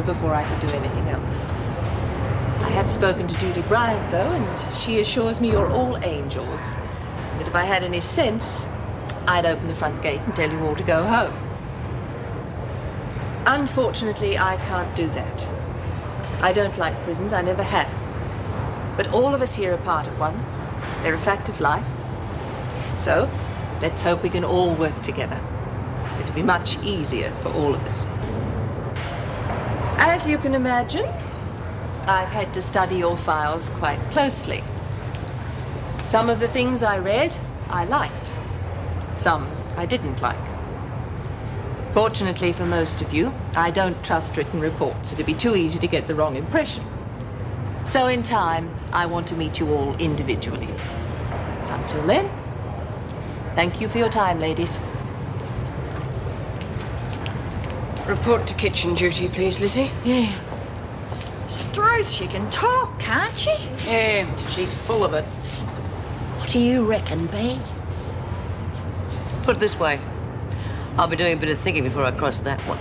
order before I could do anything else. I have spoken to Judy Bryant, though, and she assures me you're all angels. And that if I had any sense, I'd open the front gate and tell you all to go home. Unfortunately, I can't do that. I don't like prisons, I never have. But all of us here are part of one. They're a fact of life. So, let's hope we can all work together. It'll be much easier for all of us. As you can imagine, I've had to study your files quite closely. Some of the things I read, I liked. Some I didn't like. Fortunately for most of you, I don't trust written reports. It'd be too easy to get the wrong impression. So in time, I want to meet you all individually. Until then, thank you for your time, ladies. Report to kitchen duty, please, Lizzie. Yeah. Struth, she can talk, can't she? Yeah, she's full of it. What do you reckon, Bea? Put it this way. I'll be doing a bit of thinking before I cross that one.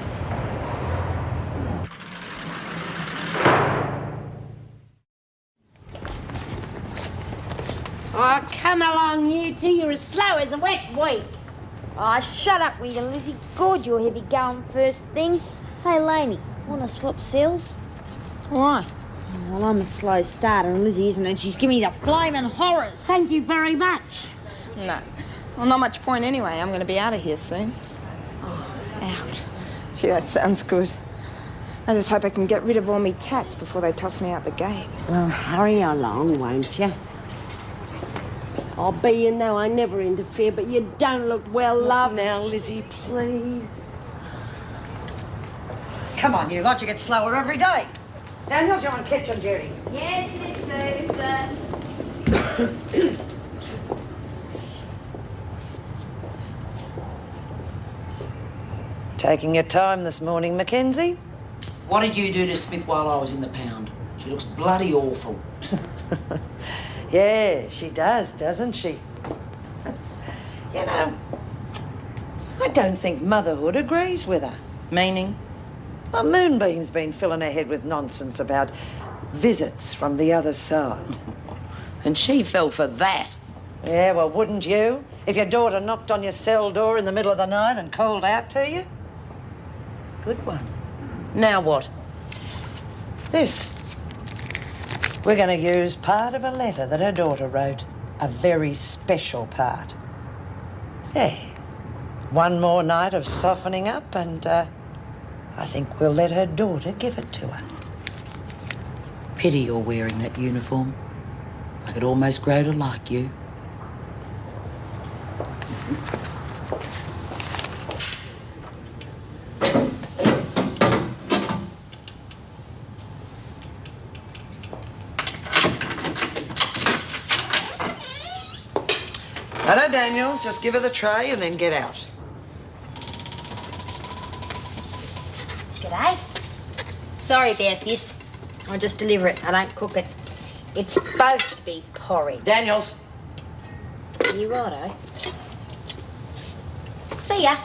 Oh, come along, you two. You're as slow as a wet week. Oh, shut up, will you, Lizzie? God, you're heavy going first thing. Hey, Lainey, want to swap cells? Why? Well, I'm a slow starter and Lizzie isn't, and she's giving me the flaming horrors. Thank you very much. No. Well, not much point anyway. I'm going to be out of here soon. Oh, out. Gee, that sounds good. I just hope I can get rid of all me tats before they toss me out the gate. Well, hurry along, won't you? Oh, Bea, you know I never interfere, but you don't look well, love. Now, Lizzie, please. Come on, you lot, you get slower every day. Daniels, you're on kitchen duty. Yes, Miss Ferguson. Taking your time this morning, Mackenzie? What did you do to Smith while I was in the pound? She looks bloody awful. Yeah, she does, doesn't she? You know, I don't think motherhood agrees with her. Meaning? Well, Moonbeam's been filling her head with nonsense about visits from the other side. And she fell for that. Yeah, well, wouldn't you? If your daughter knocked on your cell door in the middle of the night and called out to you? Good one. Now what? This. We're going to use part of a letter that her daughter wrote. A very special part. Yeah. One more night of softening up and, I think we'll let her daughter give it to her. Pity you're wearing that uniform. I could almost grow to like you. Hello, Daniels. Just give her the tray and then get out. G'day. Sorry about this. I just deliver it. I don't cook it. It's supposed to be porridge. Daniels. You righto. See ya.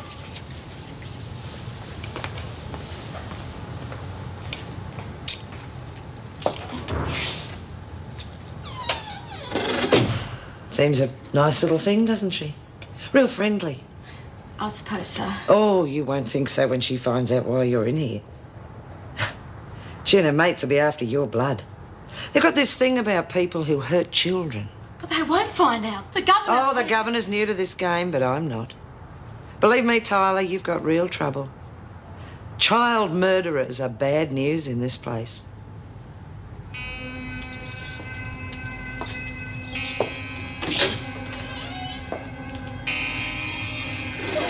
Seems a nice little thing, doesn't she? Real friendly. I suppose so. Oh, you won't think so when she finds out why you're in here. She and her mates will be after your blood. They've got this thing about people who hurt children. But they won't find out. The governor Oh, the said... governor's new to this game, but I'm not. Believe me, Tyler, you've got real trouble. Child murderers are bad news in this place.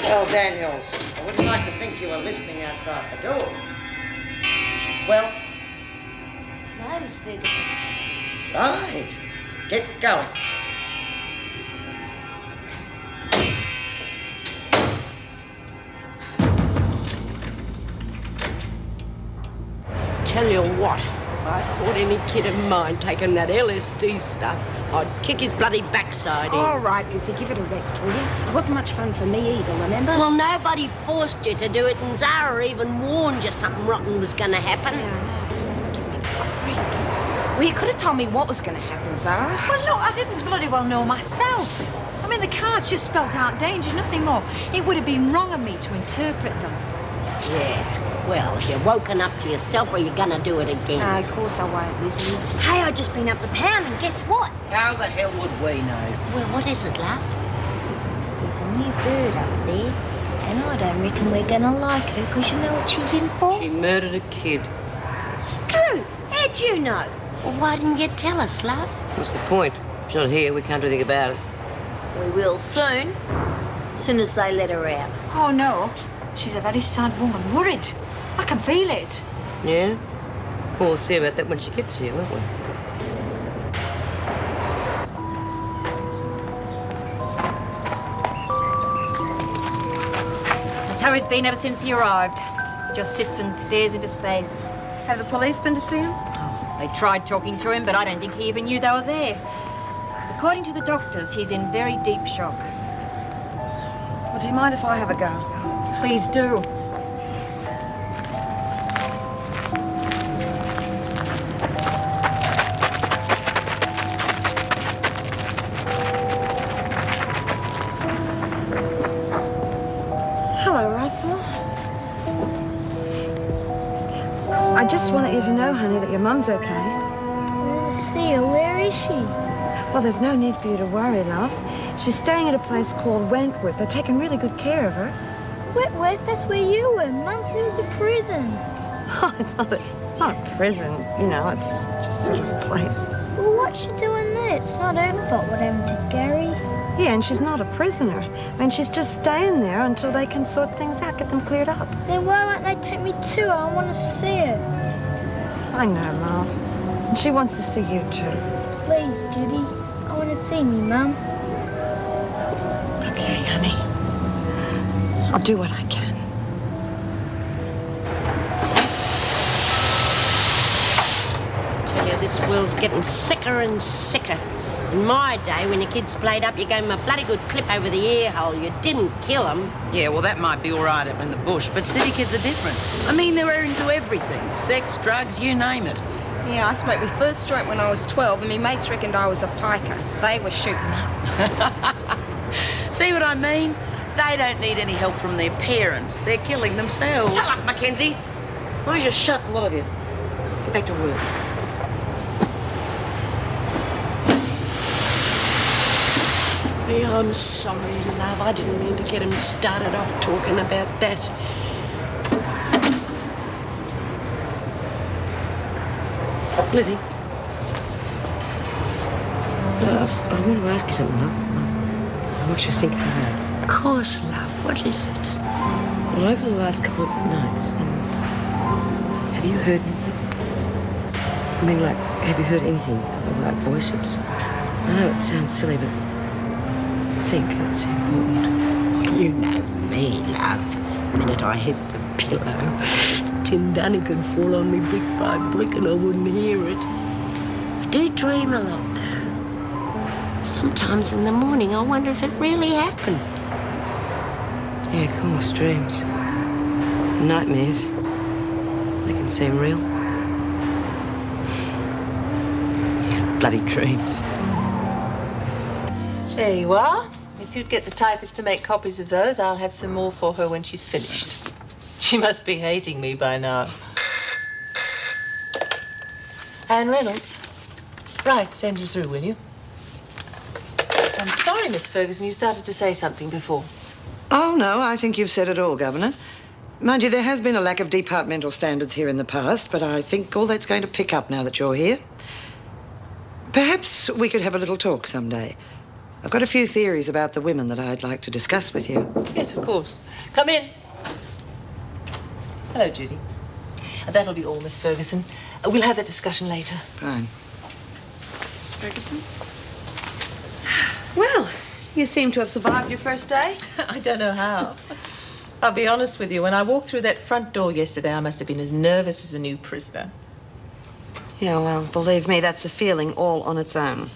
Well, Daniels, I wouldn't like to think you were listening outside the door. Well? No, Miss Ferguson. Right. Get going. Tell you what, I caught any kid of mine taking that LSD stuff, I'd kick his bloody backside in. All right, Lizzie, give it a rest, will you? It wasn't much fun for me either, remember? Well, nobody forced you to do it, and Zara even warned you something rotten was going to happen. Yeah, I know. It's enough to give me the creeps. Well, you could have told me what was going to happen, Zara. Well, look, I didn't bloody well know myself. I mean, the cards just spelt out danger, nothing more. It would have been wrong of me to interpret them. Yeah, well, if you're woken up to yourself, or you're going to do it again. No, of course I won't, Lizzie. Hey, I just been up the pound, and guess what? How the hell would we know? Well, what is it, love? There's a new bird up there, and I don't reckon we're gonna like her, because you know what she's in for? She murdered a kid. Struth! How'd you know? Well, why didn't you tell us, love? What's the point? She's not here. We can't do anything about it. We will soon. Soon as they let her out. Oh, no. She's a very sad woman. Worried. I can feel it. Yeah? Well, we'll see about that when she gets here, won't we? That's how he's been ever since he arrived. He just sits and stares into space. Have the police been to see him? They tried talking to him, but I don't think he even knew they were there. According to the doctors, he's in very deep shock. Well, do you mind if I have a go? Please do. Hello, Russell. I just wanted you to know, honey, that your mum's okay. I want to see her. Where is she? Well, there's no need for you to worry, love. She's staying at a place called Wentworth. They're taking really good care of her. Wentworth, that's where you were. Mum said it was a prison. Oh, it's not a prison, you know, it's just sort of a place. Well, what's she doing there? It's not her fault what happened to Gary. Yeah, and she's not a prisoner. I mean, she's just staying there until they can sort things out, get them cleared up. Then why won't they take me to her? I want to see her. I know, love. And she wants to see you, too. Please, Judy. I want to see me, Mum. Okay, honey. I'll do what I can. I tell you, this world's getting sicker and sicker. In my day, when your kids played up, you gave them a bloody good clip over the ear hole. You didn't kill them. Yeah, well, that might be all right up in the bush, but city kids are different. I mean, they're into everything. Sex, drugs, you name it. Yeah, I smoked my first joint when I was 12, and my mates reckoned I was a piker. They were shooting up. See what I mean? They don't need any help from their parents. They're killing themselves. Shut up, Mackenzie. Why don't you shut, a lot of you? Get back to work. Yeah, I'm sorry, love. I didn't mean to get him started off talking about that. Lizzie. I want to ask you something, love. I want you to think hard. Of course, love. What is it? Well, over the last couple of nights, have you heard anything? I mean, like, have you heard anything? Like voices? I know it sounds silly, but I think it's important. You know me, love. The minute I hit the pillow, Tim Dunnigan'd fall on me brick by brick and I wouldn't hear it. I do dream a lot, though. Sometimes in the morning I wonder if it really happened. Yeah, of course, dreams. Nightmares. They can seem real. Bloody dreams. There you are. If you'd get the typist to make copies of those, I'll have some more for her when she's finished. She must be hating me by now. Anne Reynolds. Right, send her through, will you? I'm sorry, Miss Ferguson, you started to say something before. Oh, no, I think you've said it all, Governor. Mind you, there has been a lack of departmental standards here in the past, but I think all that's going to pick up now that you're here. Perhaps we could have a little talk someday. I've got a few theories about the women that I'd like to discuss with you. Yes, of course. Come in. Hello, Judy. That'll be all, Miss Ferguson. We'll have that discussion later. Fine. Miss Ferguson? Well, you seem to have survived your first day. I don't know how. I'll be honest with you. When I walked through that front door yesterday, I must have been as nervous as a new prisoner. Yeah, well, believe me, that's a feeling all on its own.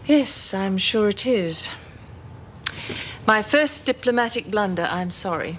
Yes, I'm sure it is. My first diplomatic blunder, I'm sorry.